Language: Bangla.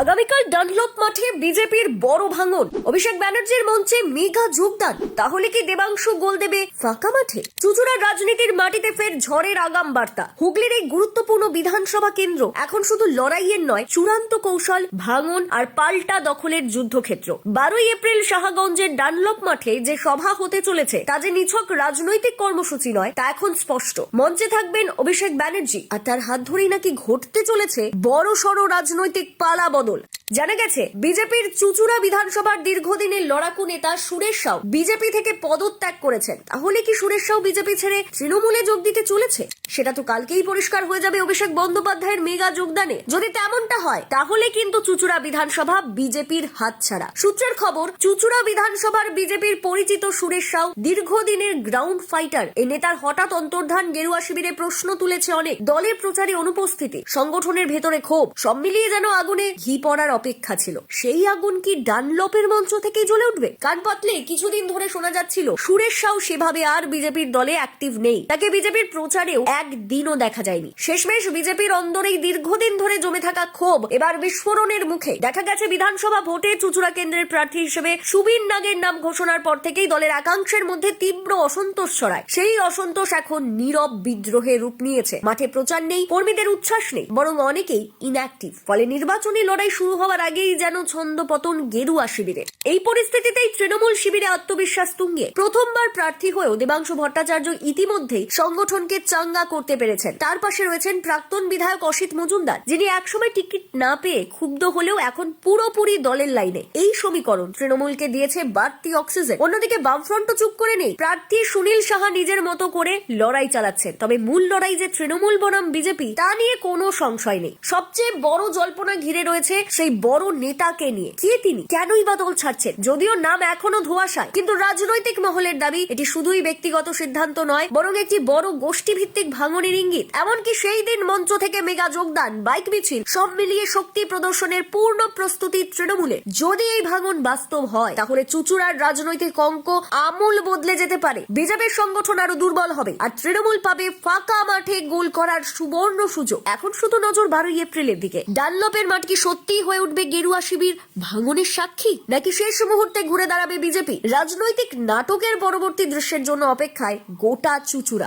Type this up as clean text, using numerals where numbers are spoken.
আগামীকাল ডানলপ মাঠে বিজেপির বড় ভাঙন, অভিষেক ব্যানার্জির মঞ্চে মেগা যোগদান। তাহলে কি দেবাংশু গোল দেবে ফাঁকা মাঠে? চুচুড়ার রাজনীতির মাটিতে ফের ঝড়ের আগাম বার্তা। হুগলির এই গুরুত্বপূর্ণ বিধানসভা কেন্দ্র এখন শুধু লড়াইয়ের নয়, চূড়ান্ত কৌশল, ভাঙন আর পাল্টা দখলের যুদ্ধক্ষেত্র। 12 এপ্রিল সাহাগঞ্জের ডানলপ মাঠে যে সভা হতে চলেছে তা যে নিছক রাজনৈতিক কর্মসূচি নয় তা এখন স্পষ্ট। মঞ্চে থাকবেন অভিষেক ব্যানার্জি, আর তার হাত ধরেই নাকি ঘটতে চলেছে বড় সড় রাজনৈতিক পালা বদল। জানা গেছে বিজেপির চুচুড়া বিধানসভার দীর্ঘদিনের লড়াকু নেতা সুরেশ সাউ বিজেপি থেকে পদত্যাগ করেছেন। তাহলে কি সুরেশ সাউ বিজেপি ছেড়ে তৃণমূলে যোগ দিতে চলেছে? সেটা তো কালকেই পরিষ্কার হয়ে যাবে অভিষেক বন্দ্যোপাধ্যায়ের মেগা যোগদানে। যদি তেমনটা হয় তাহলে কিন্তু চুচুড়া বিধানসভা বিজেপির হাতছাড়া। সূত্রের খবর, চুচুড়া বিধানসভার বিজেপির পরিচিত সুরেশ সাউ দীর্ঘদিনের গ্রাউন্ড ফাইটার। এই নেতার হঠাৎ অন্তর্ধান গেরুয়া শিবিরে প্রশ্ন তুলেছে অনেক। দলের প্রচারে অনুপস্থিতি, সংগঠনের ভেতরে ক্ষোভ, সব মিলিয়ে যেন আগুনে ঘি পড়ার অপেক্ষা ছিল। সেই আগুন কি ডানলপের মঞ্চ থেকেই জ্বলে উঠবে? কান পাতলে কিছুদিন ধরে শোনা যাচ্ছিল সুরেশ সাউ সেভাবে আর বিজেপির দলে অ্যাক্টিভ নেই, তাকে বিজেপির প্রচারেও একদিনও দেখা যায়নি। শেষমেশ বিজেপির অন্দরেই দীর্ঘদিন ধরে জমে থাকা ক্ষোভ এবার বিস্ফোরণের মুখে। দেখা গেছে বিধানসভা ভোটে চুচুড়া কেন্দ্রের প্রার্থী হিসেবে সুবীর নাগের নাম ঘোষণার পর থেকেই দলের একাংশের মধ্যে তীব্র অসন্তোষ ছড়ায়। সেই অসন্তোষ এখন নীরব বিদ্রোহে রূপ নিয়েছে। মাঠে প্রচার নেই, কর্মীদের উচ্ছ্বাস নেই, বরং অনেকেই ইনঅ্যাক্টিভ। ফলে নির্বাচনী লড়াই শুরু হওয়ার আগেই যেন ছন্দপতন গেরুয়া শিবিরে। এই পরিস্থিতিতেই তৃণমূল শিবিরে আত্মবিশ্বাস তুঙ্গে। প্রথমবার প্রার্থী হয়েও দেবাংশু ভট্টাচার্য ইতিমধ্যেই সংগঠনকে চাঙ্গা করতে পেরেছেন। তার পাশে রয়েছেন প্রাক্তন বিধায়ক অসিত মজুমদার, যিনি একসময় টিকিট না পেয়ে ক্ষুব্ধ হলেও এখন পুরোপুরি দলের লাইনে। এই সমীকরণ তৃণমূলকে দিয়েছে বাড়তি অক্সিজেন। অন্যদিকে বামফ্রন্টও চুপ করে নেই। প্রার্থী সুনীল সাহা নিজের মতো করে লড়াই চালাচ্ছেন। তবে মূল লড়াই যে তৃণমূল বনাম বিজেপি তা নিয়ে কোনো সংশয় নেই। সবচেয়ে বড় জল্পনা ঘিরে রয়েছে সেই বড় নেতাকে নিয়ে। কে তিনি, কেনই বা দল ছাড়ছেন? যদিও নাম এখনো ধোঁয়াশায়, কিন্তু রাজনৈতিক মহলের দাবি এটি শুধুই ব্যক্তিগত সিদ্ধান্ত নয়, বরং একটি বড় গোষ্ঠী ভিত্তিক ভাঙনের ইঙ্গিত। এমনকি সেই দিন মঞ্চ থেকে মেগা যোগদান, বাইক মিছিল, সব মিলিয়ে শক্তি প্রদর্শনের পূর্ণ প্রস্তুতি তৃণমূলে। যদি এই ভাঙন বাস্তব হয় তাহলে চুচুড়ার রাজনৈতিক অঙ্ক আমূল বদলে যেতে পারে। বিজেপির সংগঠন আরো দুর্বল হবে, আর তৃণমূল পাবে ফাঁকা মাঠে গোল করার সুবর্ণ সুযোগ। এখন শুধু নজর 12 এপ্রিলের দিকে। ডানলপের মাঠ কি সত্যিই হয়ে উঠবে গেরুয়া শিবির ভাঙনের সাক্ষী, নাকি শেষ মুহূর্তে ঘুরে দাঁড়াবে বিজেপি? রাজনৈতিক নাটকের পরবর্তী দৃশ্যের জন্য অপেক্ষায় গোটা চুচুড়া।